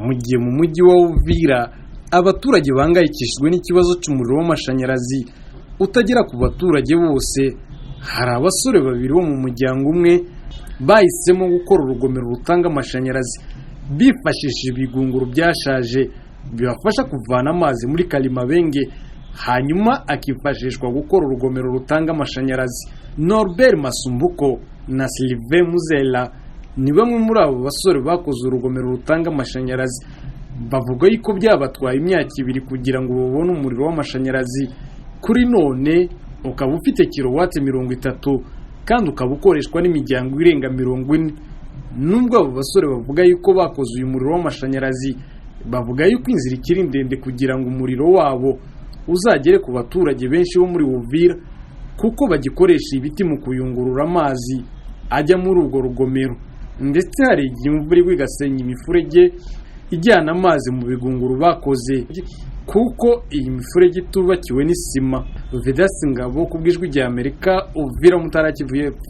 mu gihe mu mujyi wa Uvira abaturage bangayikishijwe n'ikibazo cy'umuriro w'amashanyarazi utagera ku baturage bose. Hari abasore babiri bo mu muryango umwe bahisemo gukora urugomero rutanga amashanyarazi bifashishije ibigunguru byashaje bibafasha kuvana amazi muri Kalimabenge, hanyuma akifashishwa gukora urugomero rutanga amashanyarazi. Norbert Masumbuko na Sylvain Muzela ni bamwe muri abo basore bakoze urugomero rutanga amashanyarazi. Bavuga yuko byabatwaye imyaka 2 kugira ngo babone umuriro w'amashanyarazi. Kuri none ukaba ufite kilowati 30 kandi ukaba ukoreshwa n'imiryango irenga 40. Nubwo abo basore bavuga yuko bakoze uyu muriro w'amashanyarazi, bavuga yuko inzira ikiri ndende kugira ngo umuriro wabo uzagere ku baturage benshi bo muri Uvira, kuko bagikoresha ibiti mu kuyungurura amazi ajya muri urwo rugomero, ndetse hari igihe imvura igwa igasenya imifurege ijyana amazi mu bigunguru bakoze, kuko iyi mifurege itubakiwe n'isima. Vedas Ngabo, ku bw'ijwi ry'Amerika, Uvira, mu Ntara ya Kivu y'Epfo.